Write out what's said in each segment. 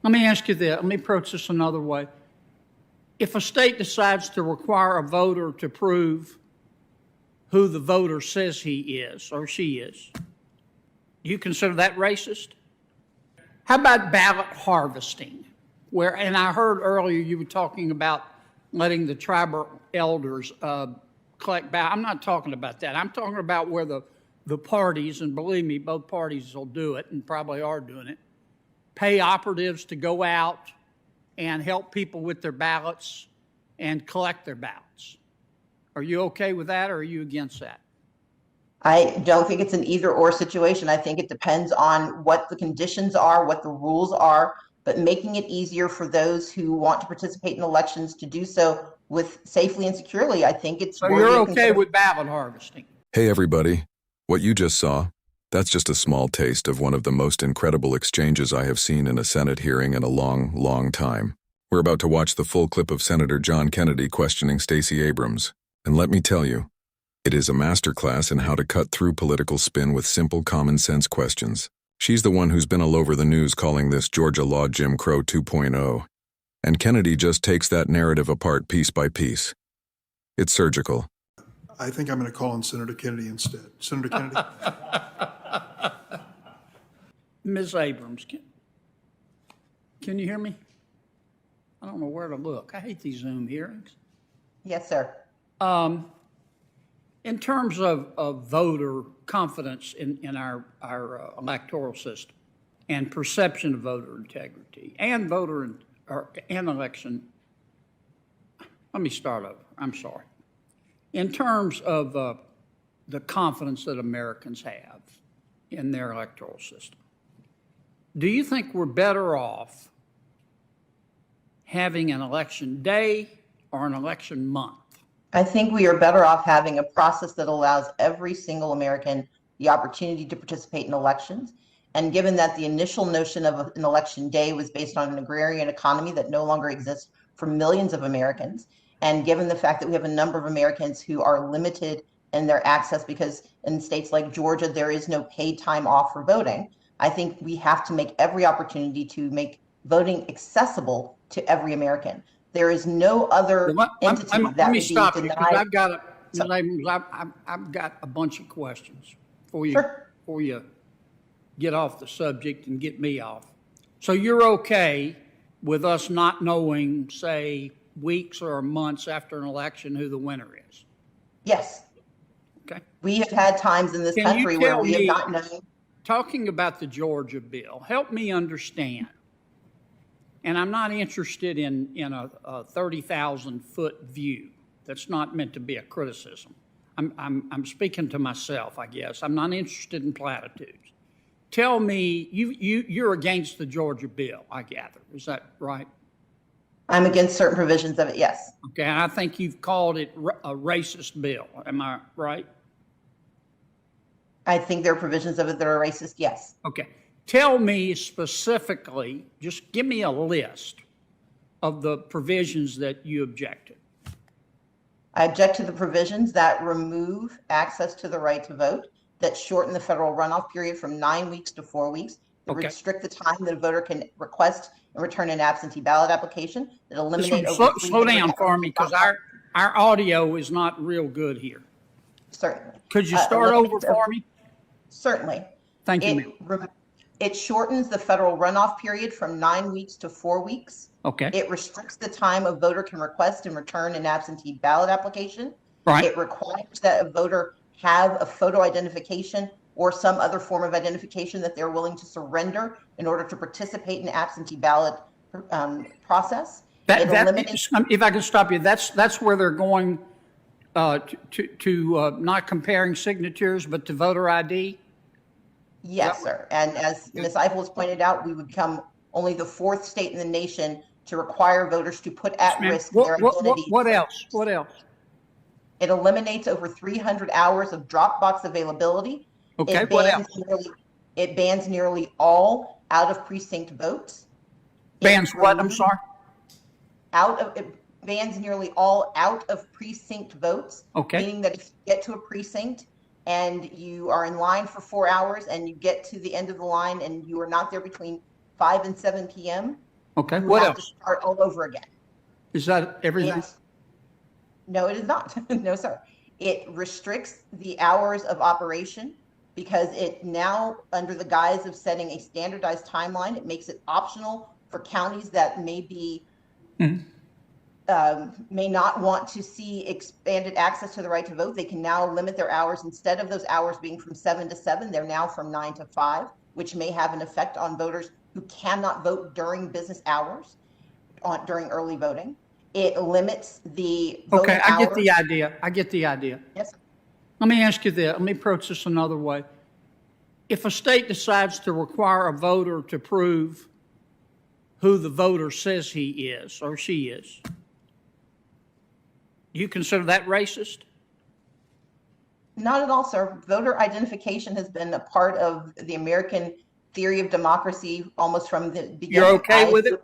Let me ask you this. Let me approach this another way. If a state decides to require a voter to prove who the voter says he is or she is, do you consider that racist? How about ballot harvesting? And I heard earlier you were talking about letting the tribal elders collect ballots. I'm not talking about that. I'm talking about where the parties, and believe me, both parties will do it and probably are doing it, pay operatives to go out and help people with their ballots and collect their ballots. Are you okay with that, or are you against that? I don't think it's an either or situation. I think it depends on what the conditions are, what the rules are, but making it easier for those who want to participate in elections to do so with safely and securely, I think it's So you're okay with ballot harvesting? Hey everybody, what you just saw, that's just a small taste of one of the most incredible exchanges I have seen in a Senate hearing in a long, long time. We're about to watch the full clip of Senator John Kennedy questioning Stacey Abrams. And let me tell you, it is a masterclass in how to cut through political spin with simple common sense questions. She's the one who's been all over the news calling this Georgia law Jim Crow 2.0. And Kennedy just takes that narrative apart piece by piece. It's surgical. I think I'm going to call on Senator Kennedy instead. Senator Kennedy. Ms. Abrams, can you hear me? I don't know where to look. I hate these Zoom hearings. Yes, sir. In terms of voter confidence in our electoral system and perception of voter integrity and and election, let me start over. I'm sorry. In terms of the confidence that Americans have in their electoral system, do you think we're better off having an election day or an election month? I think we are better off having a process that allows every single American the opportunity to participate in elections. And given that the initial notion of an election day was based on an agrarian economy that no longer exists for millions of Americans, and given the fact that we have a number of Americans who are limited in their access because in states like Georgia, there is no paid time off for voting, I think we have to make every opportunity to make voting accessible to every American. There is no other entity that would be denied. I've got a bunch of questions for you Sure. before you get off the subject and get me off. So you're okay with us not knowing, say, weeks or months after an election who the winner is? Yes. Okay. We have had times in this country where we have not known. Talking about the Georgia bill, help me understand. And I'm not interested in a 30,000-foot view. That's not meant to be a criticism. I'm speaking to myself, I guess. I'm not interested in platitudes. Tell me, you're against the Georgia bill, I gather. Is that right? I'm against certain provisions of it, yes. Okay, and I think you've called it a racist bill. Am I right? I think there are provisions of it that are racist, yes. Okay. Tell me specifically, just give me a list of the provisions that you object to. I object to the provisions that remove access to the right to vote, that shorten the federal runoff period from 9 weeks to 4 weeks, that restrict the time that a voter can request and return an absentee ballot application, that eliminate slow down for me, because our audio is not real good here. Certainly. Could you start over for me? Certainly. Thank you. It shortens the federal runoff period from 9 weeks to 4 weeks. Okay. It restricts the time a voter can request and return an absentee ballot application. Right. It requires that a voter have a photo identification or some other form of identification that they're willing to surrender in order to participate in absentee ballot process. If I can stop you, that's where they're going to not comparing signatures, but to voter ID? Yes, sir. And as Ms. Eiffel has pointed out, we would become only the 4th state in the nation to require voters to put at risk their identity. What else? What else? It eliminates over 300 hours of Dropbox availability. Okay, what else? It bans nearly all out-of-precinct votes. Bans what? I'm sorry? It bans nearly all out-of-precinct votes. Okay. Meaning that if you get to a precinct and you are in line for 4 hours and you get to the end of the line and you are not there between 5 and 7 p.m., Okay, You what have to else? start all over again. Is that everything? No, it is not. No, sir. It restricts the hours of operation because it now, under the guise of setting a standardized timeline, it makes it optional for counties that may not want to see expanded access to the right to vote. They can now limit their hours. Instead of those hours being from 7 to 7, they're now from 9 to 5, which may have an effect on voters who cannot vote during business hours during early voting. It limits the voting Okay, I get hours. the idea. I get the idea. Yes, sir. Let me ask you this. Let me approach this another way. If a state decides to require a voter to prove who the voter says he is or she is, do you consider that racist? Not at all, sir. Voter identification has been a part of the American theory of democracy almost from the beginning. You're okay with it?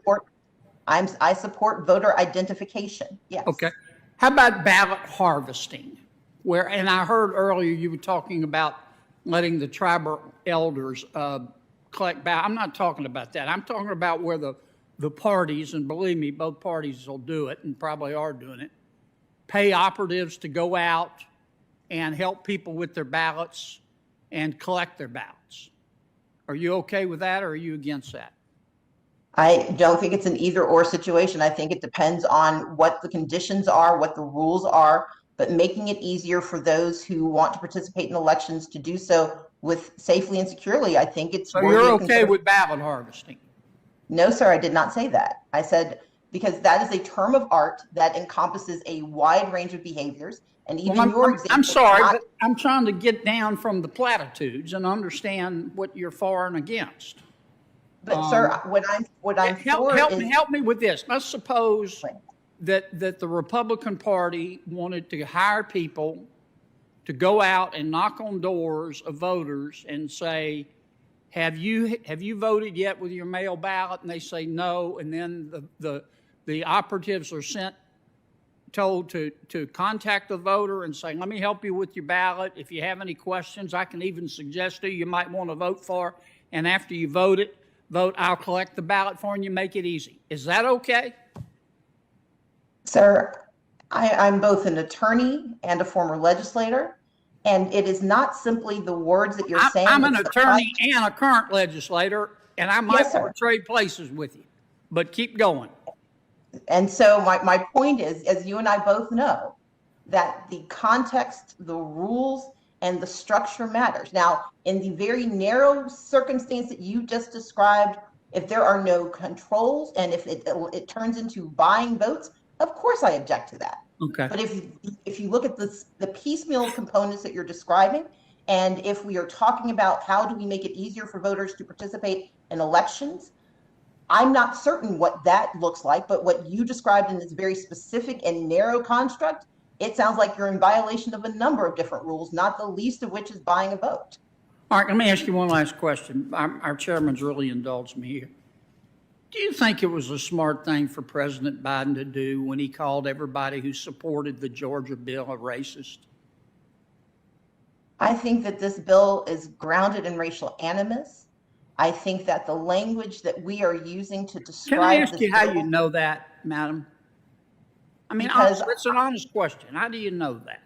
I support voter identification. Yes. Okay. How about ballot harvesting? And I heard earlier you were talking about letting the tribal elders collect ballot. I'm not talking about that. I'm talking about where the parties, and believe me, both parties will do it and probably are doing it, pay operatives to go out and help people with their ballots and collect their ballots. Are you okay with that, or are you against that? I don't think it's an either or situation. I think it depends on what the conditions are, what the rules are, but making it easier for those who want to participate in elections to do so with safely and securely, I think it's So worthy you're of okay with ballot harvesting? No, sir, I did not say that. I said, because that is a term of art that encompasses a wide range of behaviors. And even your example. I'm sorry, but I'm trying to get down from the platitudes and understand what you're for and against. But sir, what I'm for is. Help me with this. Let's suppose that the Republican Party wanted to hire people to go out and knock on doors of voters and say, have you voted yet with your mail ballot? And they say no, and then the operatives are told to contact the voter and say, let me help you with your ballot. If you have any questions, I can even suggest who you might want to vote for. And after you vote, I'll collect the ballot for you and you make it easy. Is that okay? Sir, I'm both an attorney and a former legislator, and it is not simply the words that you're saying. I'm an attorney and a current legislator, and I might want to trade places with you, but keep going. And so my point is, as you and I both know, that the context, the rules, and the structure matters. Now, in the very narrow circumstance that you just described, if there are no controls and if it turns into buying votes, of course I object to that. Okay. But if you look at the piecemeal components that you're describing, and if we are talking about how do we make it easier for voters to participate in elections, I'm not certain what that looks like, but what you described in this very specific and narrow construct, it sounds like you're in violation of a number of different rules, not the least of which is buying a vote. All right, let me ask you one last question. Our chairman's really indulged me here. Do you think it was a smart thing for President Biden to do when he called everybody who supported the Georgia bill a racist? I think that this bill is grounded in racial animus. I think that the language that we are using to describe. Can I ask this you how bill, you know that, madam? I mean, Because- it's an honest question. How do you know that?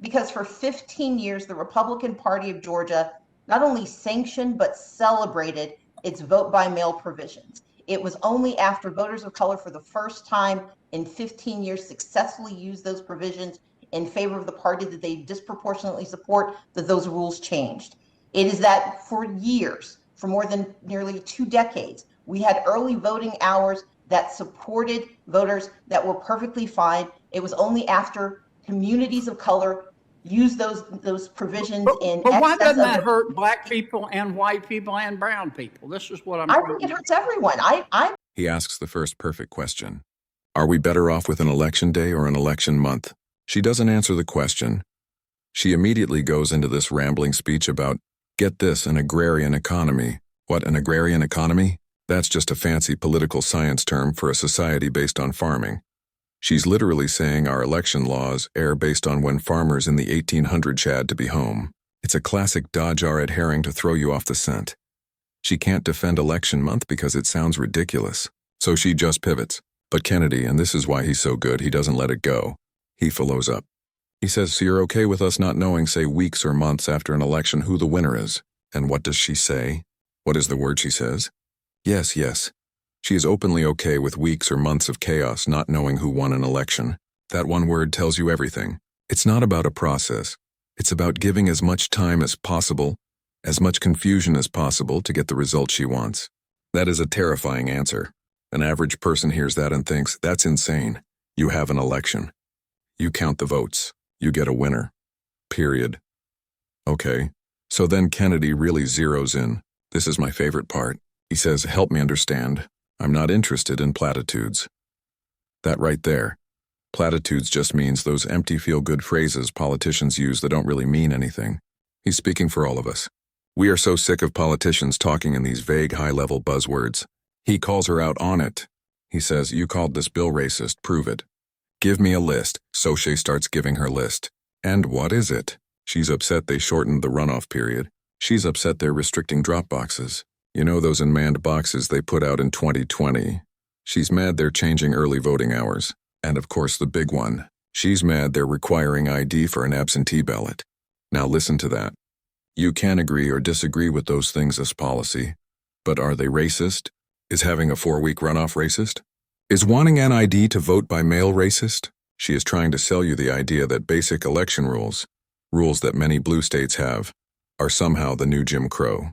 Because for 15 years, the Republican Party of Georgia not only sanctioned but celebrated its vote by mail provisions. It was only after voters of color for the first time in 15 years successfully used those provisions in favor of the party that they disproportionately support that those rules changed. It is that for years, for more than nearly 2 decades, we had early voting hours that supported voters that were perfectly fine. It was only after communities of color used those provisions in But why excess doesn't of that hurt black people and white people and brown people? This is what I'm I trying think to it hurts everyone. He asks the first perfect question. Are we better off with an election day or an election month? She doesn't answer the question. She immediately goes into this rambling speech about, get this, an agrarian economy. What, an agrarian economy? That's just a fancy political science term for a society based on farming. She's literally saying our election laws err based on when farmers in the 1800s had to be home. It's a classic dodge our red herring to throw you off the scent. She can't defend election month because it sounds ridiculous. So she just pivots. But Kennedy, and this is why he's so good, he doesn't let it go. He follows up. He says, so you're okay with us not knowing, say, weeks or months after an election who the winner is? And what does she say? What is the word she says? Yes, yes. She is openly okay with weeks or months of chaos not knowing who won an election. That one word tells you everything. It's not about a process. It's about giving as much time as possible, as much confusion as possible to get the result she wants. That is a terrifying answer. An average person hears that and thinks, that's insane. You have an election. You count the votes. You get a winner. Period. Okay. So then Kennedy really zeroes in. This is my favorite part. He says, help me understand. I'm not interested in platitudes. That right there. Platitudes just means those empty feel-good phrases politicians use that don't really mean anything. He's speaking for all of us. We are so sick of politicians talking in these vague high-level buzzwords. He calls her out on it. He says, you called this bill racist, prove it. Give me a list. So she starts giving her list. And what is it? She's upset they shortened the runoff period. She's upset they're restricting drop boxes. You know those unmanned boxes they put out in 2020? She's mad they're changing early voting hours. And of course the big one. She's mad they're requiring ID for an absentee ballot. Now listen to that. You can agree or disagree with those things as policy. But are they racist? Is having a 4-week runoff racist? Is wanting an ID to vote by mail racist? She is trying to sell you the idea that basic election rules that many blue states have, are somehow the new Jim Crow.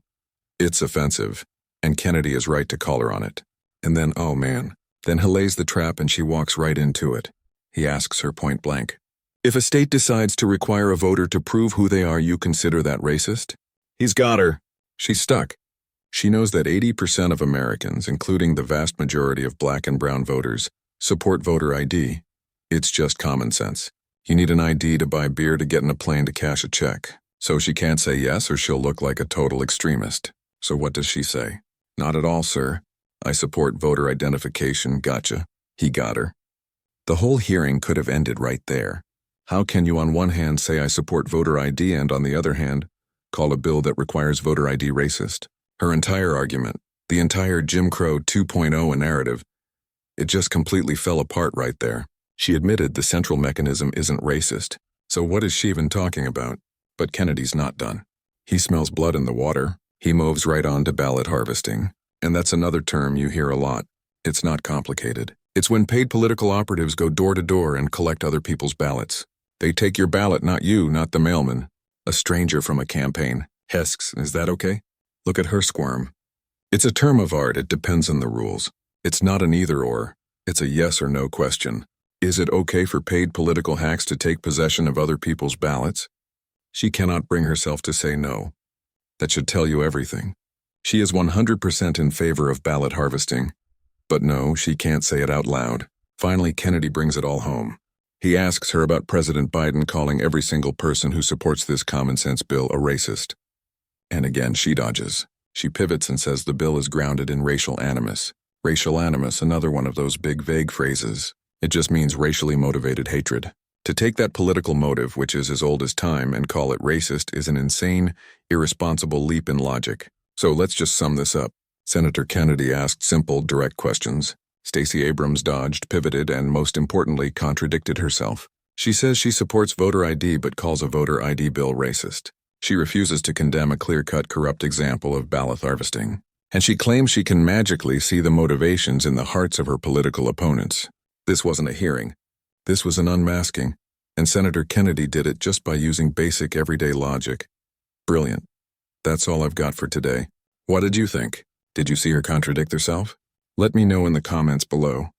It's offensive, and Kennedy is right to call her on it. And then, oh man, then he lays the trap and she walks right into it. He asks her point blank, if a state decides to require a voter to prove who they are, you consider that racist? He's got her. She's stuck. She knows that 80% of Americans, including the vast majority of black and brown voters, support voter ID. It's just common sense. You need an ID to buy beer, to get in a plane, to cash a check. So she can't say yes or she'll look like a total extremist. So what does she say? Not at all, sir. I support voter identification. Gotcha. He got her. The whole hearing could have ended right there. How can you on one hand say I support voter ID and on the other hand call a bill that requires voter ID racist? Her entire argument, the entire Jim Crow 2.0 narrative, it just completely fell apart right there. She admitted the central mechanism isn't racist. So what is she even talking about? But Kennedy's not done. He smells blood in the water. He moves right on to ballot harvesting. And that's another term you hear a lot. It's not complicated. It's when paid political operatives go door to door and collect other people's ballots. They take your ballot, not you, not the mailman. A stranger from a campaign. Hesks, is that okay? Look at her squirm. It's a term of art. It depends on the rules. It's not an either or. It's a yes or no question. Is it okay for paid political hacks to take possession of other people's ballots? She cannot bring herself to say no. That should tell you everything. She is 100% in favor of ballot harvesting. But no, she can't say it out loud. Finally, Kennedy brings it all home. He asks her about President Biden calling every single person who supports this common-sense bill a racist. And again, she dodges. She pivots and says the bill is grounded in racial animus. Racial animus, another one of those big, vague phrases. It just means racially motivated hatred. To take that political motive, which is as old as time, and call it racist is an insane, irresponsible leap in logic. So let's just sum this up. Senator Kennedy asked simple, direct questions. Stacey Abrams dodged, pivoted, and most importantly, contradicted herself. She says she supports voter ID but calls a voter ID bill racist. She refuses to condemn a clear-cut, corrupt example of ballot harvesting. And she claims she can magically see the motivations in the hearts of her political opponents. This wasn't a hearing. This was an unmasking. And Senator Kennedy did it just by using basic everyday logic. Brilliant. That's all I've got for today. What did you think? Did you see her contradict herself? Let me know in the comments below.